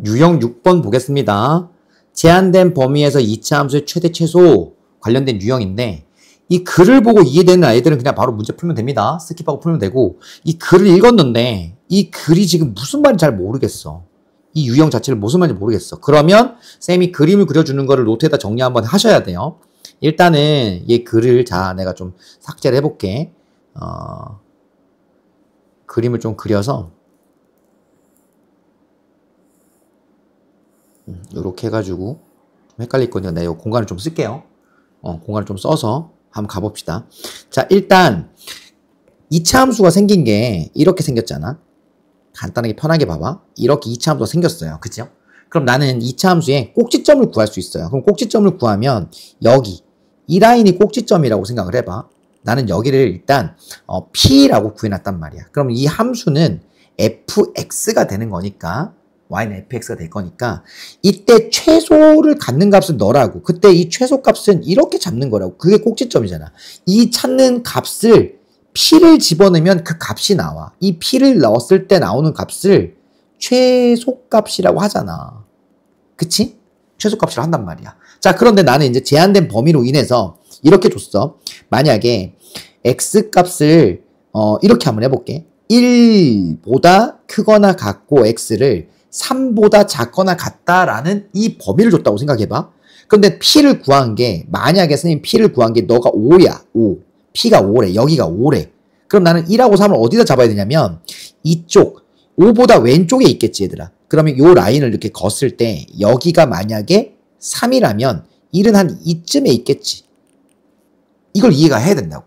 유형 6번 보겠습니다. 제한된 범위에서 2차 함수의 최대 최소 관련된 유형인데 이 글을 보고 이해되는 아이들은 그냥 바로 문제 풀면 됩니다. 스킵하고 풀면 되고 이 글을 읽었는데 이 글이 지금 무슨 말인지 잘 모르겠어. 이 유형 자체를 무슨 말인지 모르겠어. 그러면 쌤이 그림을 그려주는 거를 노트에다 정리 한번 하셔야 돼요. 일단은 이 글을 내가 좀 삭제를 해볼게. 그림을 좀 그려서 이렇게 해가지고 좀 헷갈렸거든요. 내가 이 공간을 좀 쓸게요. 공간을 좀 써서 한번 가봅시다. 자, 일단 2차 함수가 생긴 게 이렇게 생겼잖아. 간단하게 편하게 봐봐. 이렇게 2차 함수가 생겼어요. 그죠? 그럼 나는 2차 함수에 꼭지점을 구할 수 있어요. 그럼 꼭지점을 구하면 여기 이 라인이 꼭지점이라고 생각을 해봐. 나는 여기를 일단 P라고 구해놨단 말이야. 그럼 이 함수는 fx가 되는 거니까 y는 fx가 될 거니까 이때 최소를 갖는 값은 너라고. 그때 이 최소 값은 이렇게 잡는 거라고. 그게 꼭지점이잖아. 이 찾는 값을 p를 집어넣으면 그 값이 나와. 이 p를 넣었을 때 나오는 값을 최소값이라고 하잖아. 그치? 최소값이라고 한단 말이야. 자, 그런데 나는 이제 제한된 범위로 인해서 이렇게 줬어. 만약에 x값을 이렇게 한번 해볼게. 1보다 크거나 같고 x를 3보다 작거나 같다라는 이 범위를 줬다고 생각해봐. 근데 p를 구한 게 만약에 선생님 p를 구한 게 너가 5야. 5. p가 5래. 여기가 5래. 그럼 나는 1하고 3을 어디다 잡아야 되냐면 이쪽 5보다 왼쪽에 있겠지 얘들아. 그러면 요 라인을 이렇게 걷을 때 여기가 만약에 3이라면 1은 한 이쯤에 있겠지. 이걸 이해가 해야 된다고.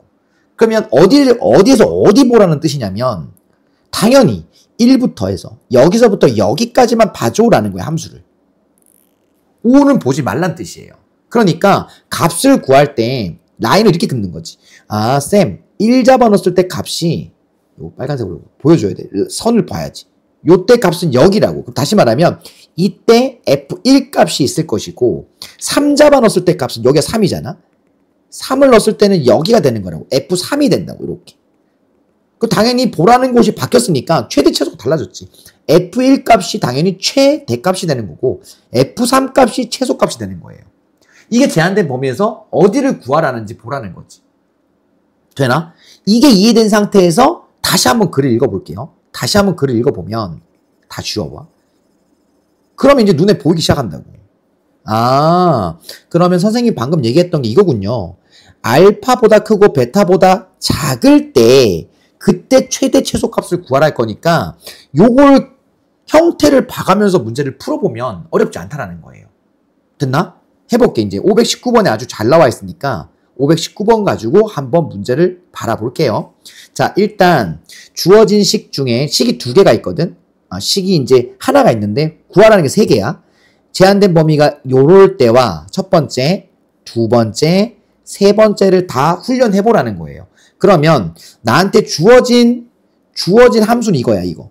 그러면 어디에서 어디 보라는 뜻이냐면 당연히 1부터 해서 여기서부터 여기까지만 봐줘라는 거야, 함수를. 5는 보지 말란 뜻이에요. 그러니까 값을 구할 때 라인을 이렇게 긋는 거지. 아, 쌤, 1 잡아넣었을 때 값이 요 빨간색으로 보여줘야 돼. 선을 봐야지. 요때 값은 여기라고. 그럼 다시 말하면 이때 f1 값이 있을 것이고 3 잡아넣었을 때 값은 여기가 3이잖아. 3을 넣었을 때는 여기가 되는 거라고. f3이 된다고. 이렇게. 그 당연히 보라는 곳이 바뀌었으니까 최대 최소가 달라졌지. f1 값이 당연히 최대값이 되는 거고 f3 값이 최소값이 되는 거예요. 이게 제한된 범위에서 어디를 구하라는지 보라는 거지. 되나? 이게 이해된 상태에서 다시 한번 글을 읽어볼게요. 다시 한번 글을 읽어보면 다 지워봐. 그러면 이제 눈에 보이기 시작한다고. 아, 그러면 선생님이 방금 얘기했던 게 이거군요. 알파보다 크고 베타보다 작을 때 그때 최대 최소값을 구하라 할 거니까 요걸 형태를 봐가면서 문제를 풀어보면 어렵지 않다라는 거예요. 됐나? 해볼게. 이제 519번에 아주 잘 나와 있으니까 519번 가지고 한번 문제를 바라볼게요. 자, 일단 주어진 식 중에 식이 2개가 있거든. 식이 이제 하나가 있는데 구하라는 게 3개야. 제한된 범위가 요럴 때와 첫 번째, 두 번째, 세 번째를 다 훈련해보라는 거예요. 그러면 나한테 주어진 함수는 이거야, 이거.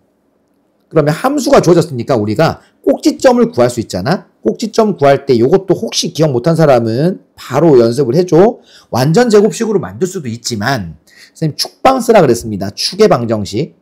그러면 함수가 주어졌으니까 우리가 꼭지점을 구할 수 있잖아. 꼭지점 구할 때 이것도 혹시 기억 못한 사람은 바로 연습을 해줘. 완전 제곱식으로 만들 수도 있지만 선생님 축방 쓰라 그랬습니다. 축의 방정식.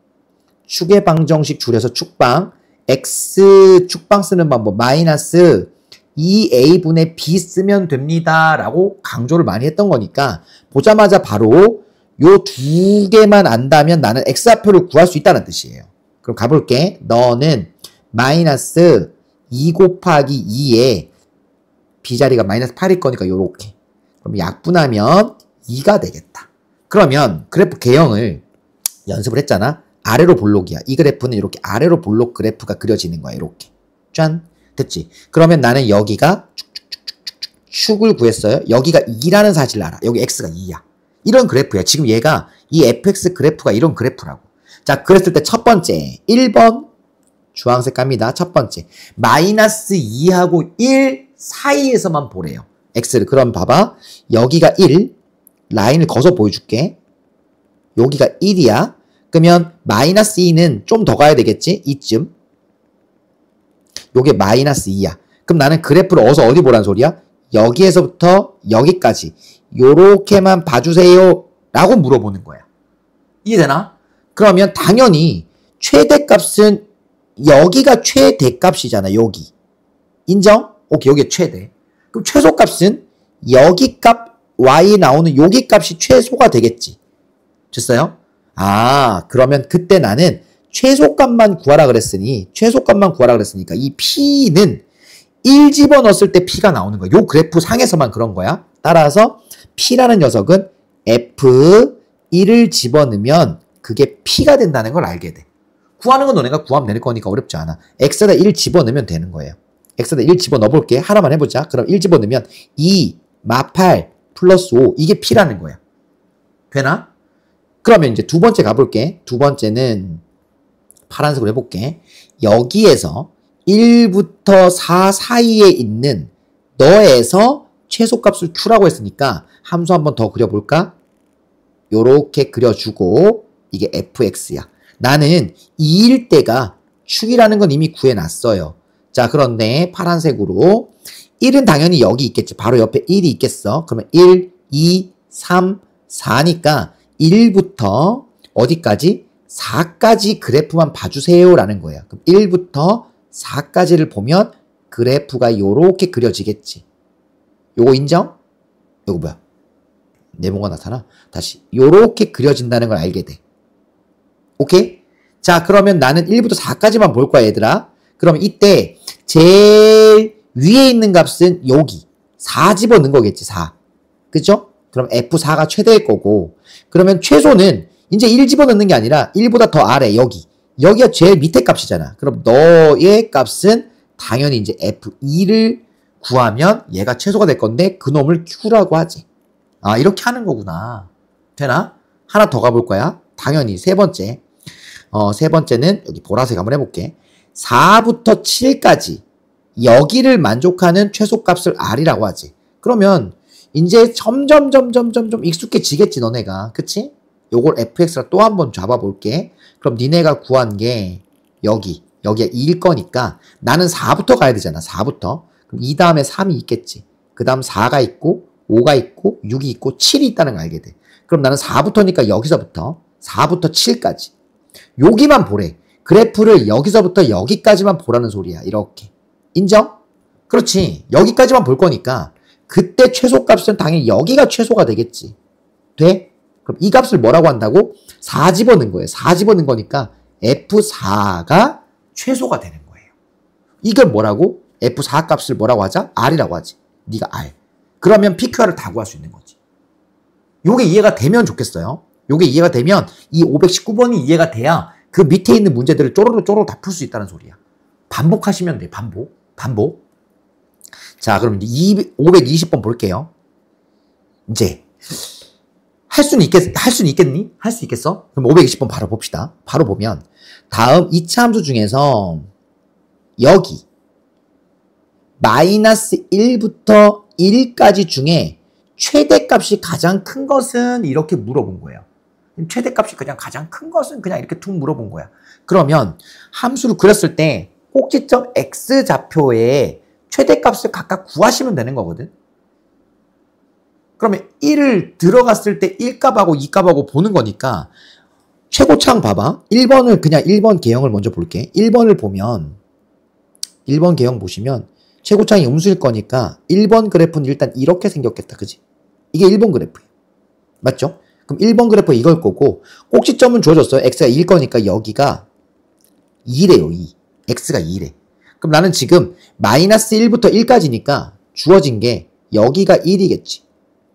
축의 방정식 줄여서 축방. x 축방 쓰는 방법 마이너스 2a분의 b 쓰면 됩니다. 라고 강조를 많이 했던 거니까 보자마자 바로 요 2개만 안다면 나는 x좌표를 구할 수 있다는 뜻이에요. 그럼 가볼게. 너는 마이너스 2 곱하기 2에 b자리가 마이너스 8일 거니까 요렇게. 그럼 약분하면 2가 되겠다. 그러면 그래프 개형을 연습을 했잖아. 아래로 볼록이야. 이 그래프는 이렇게 아래로 볼록 그래프가 그려지는 거야. 이렇게. 짠. 됐지? 그러면 나는 여기가 축을 구했어요. 여기가 2라는 사실을 알아. 여기 x가 2야. 이런 그래프야. 지금 얘가 이 fx 그래프가 이런 그래프라고. 자, 그랬을 때 첫 번째 1번 주황색 갑니다. 첫 번째 마이너스 2하고 1 사이에서만 보래요. x를. 그럼 봐봐. 여기가 1 라인을 그어서 보여줄게. 여기가 1이야. 그러면 마이너스 2는 좀 더 가야 되겠지? 이쯤. 요게 마이너스 2야. 그럼 나는 그래프를 어디서 어디 보란 소리야? 여기에서부터 여기까지 요렇게만 봐주세요 라고 물어보는 거야. 이해되나? 그러면 당연히 최대값은 여기가 최대값이잖아. 여기. 인정? 오케이. 여기 최대. 그럼 최소값은 여기 값 y에 나오는 여기 값이 최소가 되겠지. 됐어요? 아, 그러면 그때 나는 최소값만 구하라 그랬으니까 이 p는 1 집어넣었을 때 p가 나오는 거야. 요 그래프 상에서만 그런 거야. 따라서 p라는 녀석은 f1을 집어넣으면 그게 p가 된다는 걸 알게 돼. 구하는 건 너네가 구하면 될 거니까 어렵지 않아. x에다 1 집어넣으면 되는 거예요. x에다 1 집어넣어 볼게. 하나만 해보자. 그럼 1 집어넣으면 2 마 8 플러스 5 이게 p라는 거야. 되나? 그러면 이제 두 번째 가볼게. 두 번째는 파란색으로 해볼게. 여기에서 1부터 4 사이에 있는 너에서 최소값을 q라고 했으니까 함수 한번 더 그려볼까? 요렇게 그려주고 이게 fx야. 나는 2일 때가 축이라는 건 이미 구해놨어요. 자, 그런데 파란색으로 1은 당연히 여기 있겠지. 바로 옆에 1이 있겠어. 그러면 1, 2, 3, 4니까 1부터 어디까지? 4까지 그래프만 봐주세요 라는 거야. 그럼 1부터 4까지를 보면 그래프가 요렇게 그려지겠지. 요거 인정? 요거 뭐야? 네모가 나타나? 다시 요렇게 그려진다는 걸 알게 돼. 오케이? 자, 그러면 나는 1부터 4까지만 볼 거야, 얘들아. 그러면 이때 제일 위에 있는 값은 여기 4 집어넣은 거겠지, 4. 그죠? 그럼 F4가 최대일 거고, 그러면 최소는 이제 1 집어넣는 게 아니라 1보다 더 아래, 여기가 제일 밑에 값이잖아. 그럼 너의 값은 당연히 이제 F2를 구하면 얘가 최소가 될 건데 그놈을 Q라고 하지. 아, 이렇게 하는 거구나. 되나? 하나 더 가볼 거야. 당연히 세 번째. 세 번째는 여기 보라색 한번 해볼게. 4부터 7까지 여기를 만족하는 최소값을 R이라고 하지. 그러면 이제 점점 익숙해지겠지, 너네가. 그치? 요걸 fx라 또 한번 잡아볼게. 그럼 니네가 구한 게 여기가 2일 거니까 나는 4부터 가야 되잖아. 4부터. 그럼 이 다음에 3이 있겠지. 그 다음 4가 있고 5가 있고 6이 있고 7이 있다는 걸 알게 돼. 그럼 나는 4부터니까 여기서부터 4부터 7까지 여기만 보래. 그래프를 여기서부터 여기까지만 보라는 소리야. 이렇게. 인정? 그렇지. 여기까지만 볼 거니까 그때 최소값은 당연히 여기가 최소가 되겠지. 돼? 그럼 이 값을 뭐라고 한다고? 4 집어넣은 거예요. 4 집어넣은 거니까 F4가 최소가 되는 거예요. 이걸 뭐라고? F4 값을 뭐라고 하자? R이라고 하지. 네가 R. 그러면 PQR을 다 구할 수 있는 거지. 요게 이해가 되면 좋겠어요. 요게 이해가 되면 이 519번이 이해가 돼야 그 밑에 있는 문제들을 쪼로로 다 풀 수 있다는 소리야. 반복하시면 돼. 반복. 자, 그럼 이제 520번 볼게요. 이제 할 수는 있겠니? 할 수 있겠어? 그럼 520번 바로 봅시다. 바로 보면 다음 2차 함수 중에서 여기 마이너스 1부터 1까지 중에 최대값이 가장 큰 것은 이렇게 물어본 거예요. 최대값이 그냥 가장 큰 것은 그냥 이렇게 툭 물어본 거야. 그러면 함수를 그렸을 때 꼭지점 x좌표에 최대값을 각각 구하시면 되는 거거든. 그러면 1을 들어갔을 때 1값하고 2값하고 보는 거니까 최고창 봐봐. 1번을 그냥 1번 개형을 먼저 볼게. 1번을 보면 1번 개형 보시면 최고창이 음수일 거니까 1번 그래프는 일단 이렇게 생겼겠다. 그지? 이게 1번 그래프예요. 맞죠? 그럼 1번 그래프 이걸 거고 꼭지점은 주어졌어요. x가 2일 거니까 여기가 2래요. 2. x가 2래. 그럼 나는 지금 마이너스 1부터 1까지니까 주어진 게 여기가 1이겠지.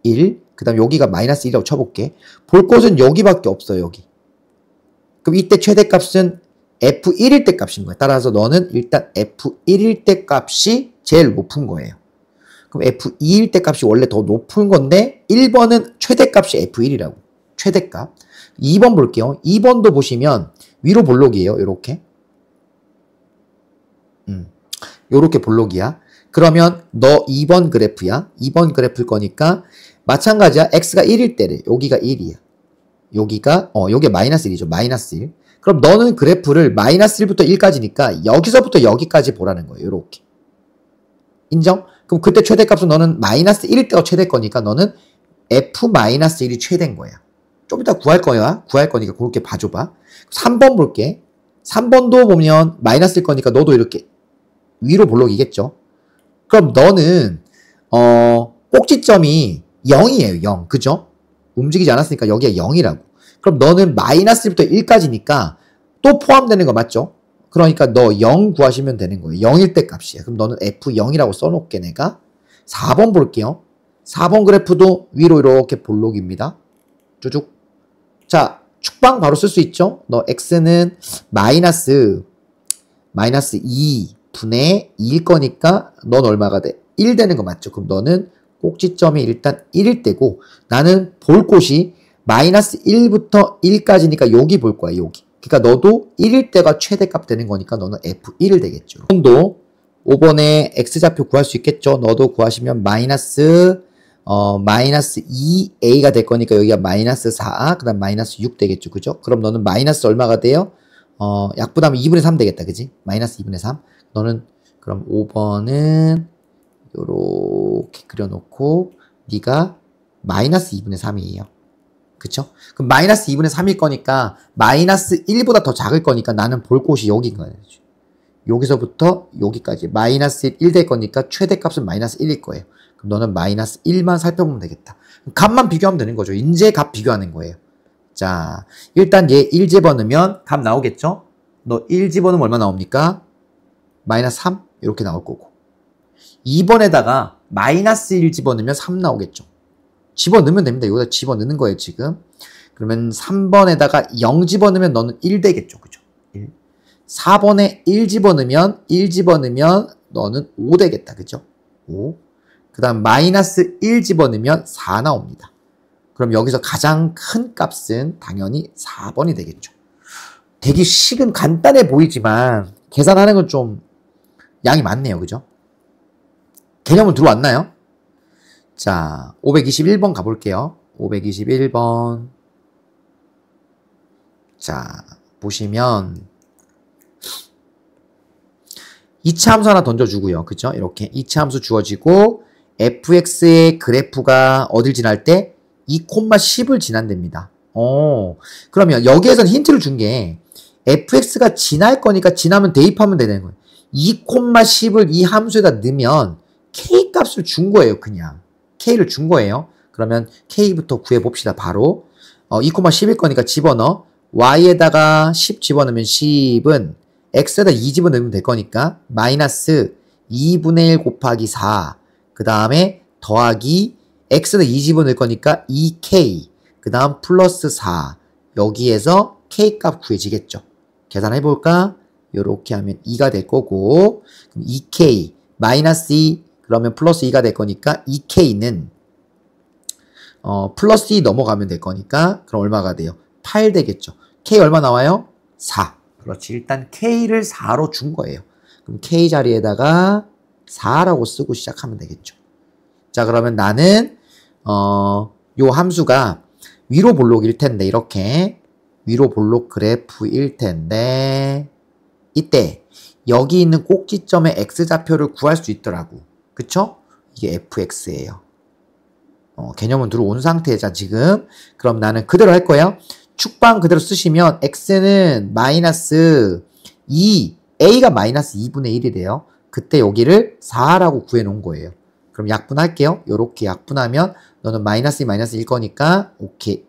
1. 그 다음 여기가 마이너스 1이라고 쳐볼게. 볼 곳은 여기밖에 없어요. 여기. 그럼 이때 최대값은 F1일 때 값인 거야. 따라서 너는 일단 F1일 때 값이 제일 높은 거예요. 그럼 F2일 때 값이 원래 더 높은 건데 1번은 최대값이 F1이라고. 최대값. 2번 볼게요. 2번도 보시면 위로 볼록이에요. 요렇게. 요렇게 볼록이야. 그러면 너 2번 그래프야. 2번 그래프일 거니까 마찬가지야. x가 1일 때래. 여기가 1이야. 여기가 마이너스 1이죠. 마이너스 1. 그럼 너는 그래프를 마이너스 1부터 1까지니까 여기서부터 여기까지 보라는 거예요. 요렇게. 인정? 그럼 그때 최대값은 너는 마이너스 1일 때가 최대 거니까 너는 f-1이 최대인 거야. 좀 이따 구할 거니까 그렇게 봐줘봐. 3번 볼게. 3번도 보면 마이너스일 거니까 너도 이렇게 위로 볼록이겠죠. 그럼 너는 꼭지점이 0이에요. 0. 그죠? 움직이지 않았으니까 여기가 0이라고. 그럼 너는 마이너스 1부터 1까지니까 또 포함되는 거 맞죠? 그러니까 너 0 구하시면 되는 거예요. 0일 때 값이야. 그럼 너는 F0이라고 써놓게 내가. 4번 볼게요. 4번 그래프도 위로 이렇게 볼록입니다. 쭉쭉. 자, 축방 바로 쓸 수 있죠? 너 X는 마이너스 2분의 2일 거니까 넌 얼마가 돼? 1 되는 거 맞죠? 그럼 너는 꼭지점이 일단 1일 때고 나는 볼 곳이 마이너스 1부터 1까지니까 여기 볼 거야. 여기. 그러니까 너도 1일 때가 최대값 되는 거니까 너는 F1을 되겠죠. 또 5번에 X좌표 구할 수 있겠죠. 너도 구하시면 마이너스 2A가 될 거니까 여기가 마이너스 4, 그 다음 마이너스 6 되겠죠. 그죠? 그럼 너는 마이너스 얼마가 돼요? 약분하면 2분의 3 되겠다. 그지? 마이너스 2분의 3. 너는 그럼 5번은 요렇게 그려놓고 네가 마이너스 2분의 3이에요. 그쵸? 그럼 마이너스 2분의 3일 거니까 마이너스 1보다 더 작을 거니까 나는 볼 곳이 여기인 거예요. 여기서부터 여기까지 마이너스 1 될 거니까 최대값은 마이너스 1일 거예요. 그럼 너는 마이너스 1만 살펴보면 되겠다. 값만 비교하면 되는 거죠. 인제 값 비교하는 거예요. 자, 일단 얘 1 집어넣으면 값 나오겠죠? 너 1 집어넣으면 얼마 나옵니까? 마이너스 3? 이렇게 나올 거고. 2번에다가 마이너스 1 집어넣으면 3 나오겠죠. 집어넣으면 됩니다. 여기다 집어넣는 거예요, 지금. 그러면 3번에다가 0 집어넣으면 너는 1 되겠죠. 그죠? 1. 4번에 1 집어넣으면 너는 5 되겠다. 그죠? 5. 그 다음 마이너스 1 집어넣으면 4 나옵니다. 그럼 여기서 가장 큰 값은 당연히 4번이 되겠죠. 되게 식은 간단해 보이지만 계산하는 건 좀 양이 많네요. 그죠? 개념은 들어왔나요? 자, 521번 가볼게요. 521번. 자, 보시면 2차 함수 하나 던져주고요. 그죠? 이렇게 2차 함수 주어지고 fx의 그래프가 어딜 지날 때 2,10을 지난답니다. 그러면 여기에서는 힌트를 준 게 fx가 지날 거니까 지나면 대입하면 되는 거예요. 2,10을 이 함수에다 넣으면 k 값을 준 거예요. 그냥 k를 준 거예요. 그러면 k부터 구해봅시다. 바로 2,10일 거니까 집어넣어. y에다가 10 집어넣으면 10은 x에다 2 집어넣으면 될 거니까 마이너스 2분의 1 곱하기 4 그 다음에 더하기 x에다 2 집어넣을 거니까 2k 그 다음 플러스 4 여기에서 k 값 구해지겠죠. 계산해볼까? 요렇게 하면 2가 될 거고 그럼 2k 마이너스 2 그러면 플러스 2가 될 거니까 2k는 플러스 2 넘어가면 될 거니까 그럼 얼마가 돼요? 8 되겠죠. k 얼마 나와요? 4. 그렇지. 일단 k를 4로 준 거예요. 그럼 k 자리에다가 4라고 쓰고 시작하면 되겠죠. 자, 그러면 나는 요 함수가 위로 볼록일 텐데 이렇게 위로 볼록 그래프일 텐데 이때 여기 있는 꼭지점의 x좌표를 구할 수 있더라고. 그쵸? 이게 fx예요. 개념은 들어온 상태자 지금. 그럼 나는 그대로 할 거예요. 축방 그대로 쓰시면 x는 마이너스 2, a가 마이너스 2분의 1이래요. 그때 여기를 4라고 구해놓은 거예요. 그럼 약분할게요. 요렇게 약분하면 너는 마이너스 2, 마이너스 1 거니까 오케이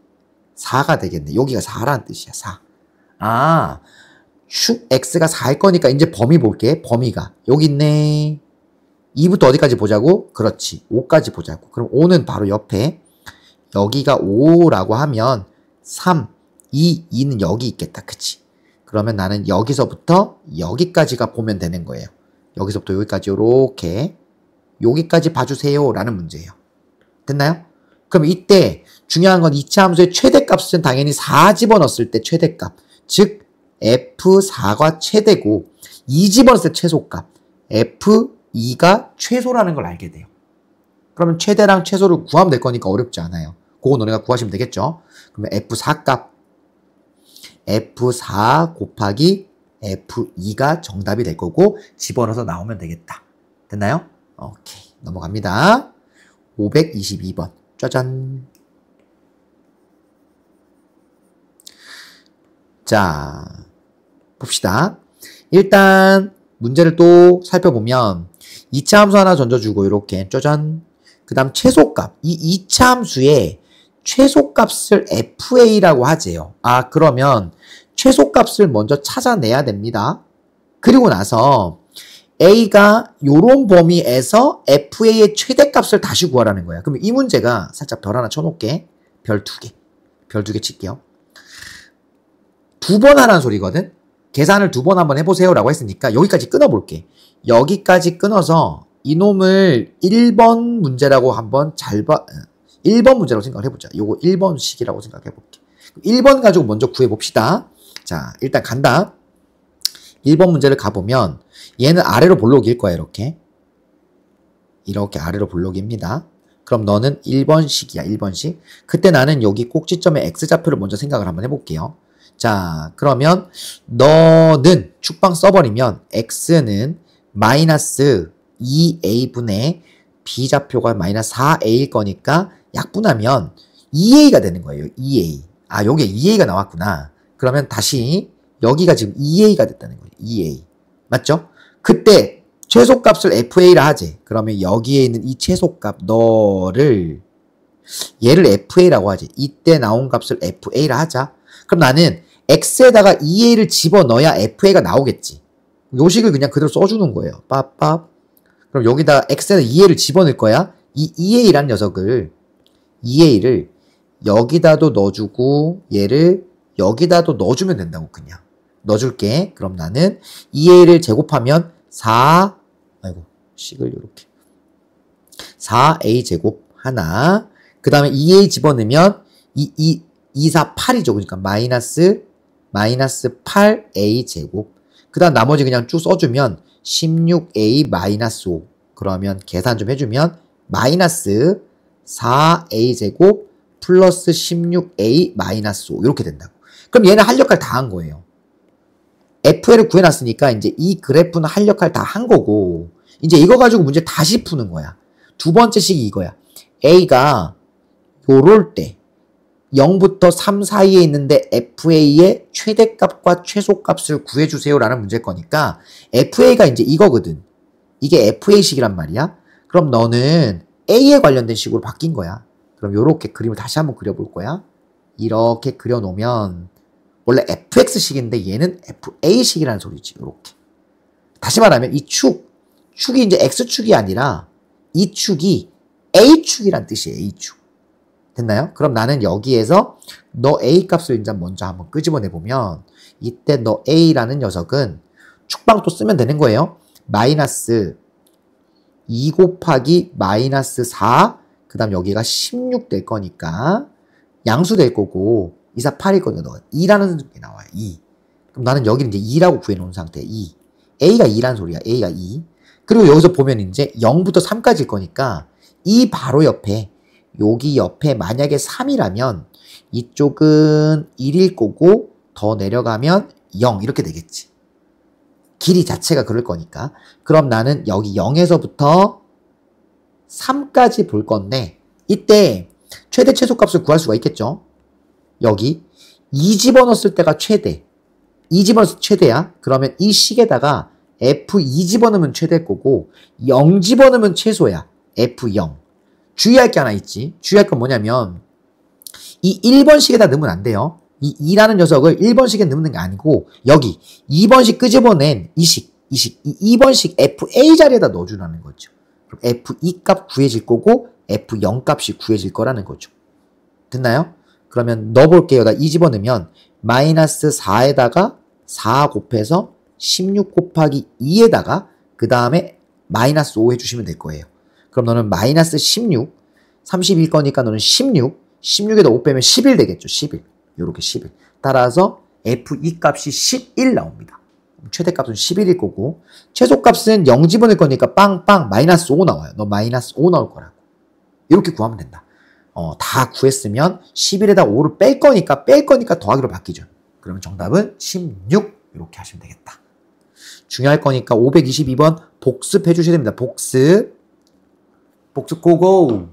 4가 되겠네. 여기가 4라는 뜻이야. 4. 아, 축 x가 4일 거니까 이제 범위 볼게. 범위가 여기 있네. 2부터 어디까지 보자고? 그렇지. 5까지 보자고. 그럼 5는 바로 옆에 여기가 5라고 하면 3, 2, 2는 여기 있겠다. 그치? 그러면 나는 여기서부터 여기까지가 보면 되는 거예요. 여기서부터 여기까지 요렇게 여기까지 봐주세요 라는 문제예요. 됐나요? 그럼 이때 중요한 건 2차 함수의 최대값은 당연히 4 집어넣었을 때 최대값 즉 F4가 최대고 2 집어넣었을 때 최소값 F2가 최소라는 걸 알게 돼요. 그러면 최대랑 최소를 구하면 될 거니까 어렵지 않아요. 그거 너네가 구하시면 되겠죠. 그러면 F4 값 F4 곱하기 F2가 정답이 될 거고 집어넣어서 나오면 되겠다. 됐나요? 오케이. 넘어갑니다. 522번. 짜잔. 자, 봅시다. 일단 문제를 또 살펴보면 2차 함수 하나 던져주고 이렇게 짜잔. 그 다음 최소값. 이 2차 함수의 최소값을 FA라고 하재요. 아, 그러면 최소값을 먼저 찾아내야 됩니다. 그리고 나서 A가 요런 범위에서 FA의 최대값을 다시 구하라는 거야. 그럼 이 문제가 살짝 별 하나 쳐놓을게. 별 2개. 별 2개 칠게요. 2번 하라는 소리거든. 계산을 2번 한번 해보세요라고 했으니까 여기까지 끊어볼게. 여기까지 끊어서 이놈을 1번 문제라고 한번 1번 문제라고 생각을 해보자. 요거 1번식이라고 생각해볼게. 1번 가지고 먼저 구해봅시다. 자, 일단 간다. 1번 문제를 가보면 얘는 아래로 볼록일 거야. 이렇게 아래로 볼록입니다. 그럼 너는 1번식이야. 1번식. 그때 나는 여기 꼭지점의 x좌표를 먼저 생각을 한번 해볼게요. 자, 그러면 너는 축방 써버리면 x는 마이너스 2a분의 b좌표가 마이너스 4a일 거니까 약분하면 2a가 되는 거예요. 2a. 아, 여기에 2a가 나왔구나. 그러면 다시 여기가 지금 2a가 됐다는 거예요. 2a. 맞죠? 그때 최소값을 FA라 하지. 그러면 여기에 있는 이 최소값 얘를 FA라고 하지. 이때 나온 값을 FA라 하자. 그럼 나는 X에다가 2A를 집어넣어야 FA가 나오겠지. 요 식을 그냥 그대로 써주는 거예요. 빠빠. 그럼 여기다 X에다 2A를 집어넣을 거야. 이 2A라는 녀석을 2A를 여기다도 넣어주고 얘를 여기다도 넣어주면 된다고. 그냥 넣어줄게. 그럼 나는 2A를 제곱하면 식을 요렇게 4A 제곱 하나. 그 다음에 2A 집어넣으면 2, 4, 8이죠. 그러니까 마이너스 8A 제곱. 그 다음 나머지 그냥 쭉 써주면 16A 마이너스 5. 그러면 계산 좀 해주면 마이너스 4A 제곱 플러스 16A 마이너스 5. 이렇게 된다고. 그럼 얘는 할 역할 다 한 거예요. FL을 구해놨으니까 이제 이 그래프는 할 역할 다 한 거고, 이제 이거 가지고 문제 다시 푸는 거야. 두 번째 식이 이거야. A가 요럴 때 0부터 3 사이에 있는데 FA의 최대값과 최소값을 구해주세요 라는 문제일 거니까 FA가 이제 이거거든. 이게 FA식이란 말이야. 그럼 너는 A에 관련된 식으로 바뀐 거야. 그럼 요렇게 그림을 다시 한번 그려볼 거야. 이렇게 그려놓으면 원래 fx식인데 얘는 fa식이라는 소리지. 요렇게. 다시 말하면 이 축이 이제 x축이 아니라 이 축이 a축이란 뜻이에요. a축. 됐나요? 그럼 나는 여기에서 너 a 값을 이제 먼저 한번 끄집어내보면 이때 너 a라는 녀석은 축방 또 쓰면 되는 거예요. 마이너스 2 곱하기 마이너스 4, 그 다음 여기가 16 될 거니까 양수 될 거고 2, 4, 8일 거니까 너가 2라는 게 나와요. 2. 그럼 나는 여기는 이제 2라고 구해놓은 상태. 2. A가 2라는 소리야. A가 2. 그리고 여기서 보면 이제 0부터 3까지일 거니까 이 바로 옆에 여기 옆에 만약에 3이라면 이쪽은 1일 거고 더 내려가면 0 이렇게 되겠지. 길이 자체가 그럴 거니까. 그럼 나는 여기 0에서부터 3까지 볼 건데 이때 최대 최소값을 구할 수가 있겠죠. 여기 2 집어넣었을 때가 최대. 2 집어넣었을 때 최대야. 그러면 이 식에다가 F2 집어넣으면 최대일 거고 0 집어넣으면 최소야. F0. 주의할 게 하나 있지. 주의할 건 뭐냐면 이 1번식에다 넣으면 안 돼요. 이 2라는 녀석을 1번식에 넣는 게 아니고 여기 2번식 끄집어낸 이 2번식 FA 자리에다 넣어주라는 거죠. 그럼 F2 값 구해질 거고 F0 값이 구해질 거라는 거죠. 됐나요? 그러면 넣어볼게요. 나 2 집어넣으면 마이너스 4에다가 4 곱해서 16 곱하기 2에다가 그 다음에 마이너스 5 해주시면 될 거예요. 그럼 너는 마이너스 16, 30일 거니까 너는 16, 16에다 5 빼면 11 되겠죠. 11. 요렇게 11. 따라서 F2 값이 11 나옵니다. 최대값은 11일 거고 최소값은 0 집어넣을 거니까 빵빵 마이너스 5 나와요. 너 마이너스 5 나올 거라고. 이렇게 구하면 된다. 다 구했으면 11에다 5를 뺄 거니까 더하기로 바뀌죠. 그러면 정답은 16 이렇게 하시면 되겠다. 중요할 거니까 522번 복습해 주셔야 됩니다. 복습 고고.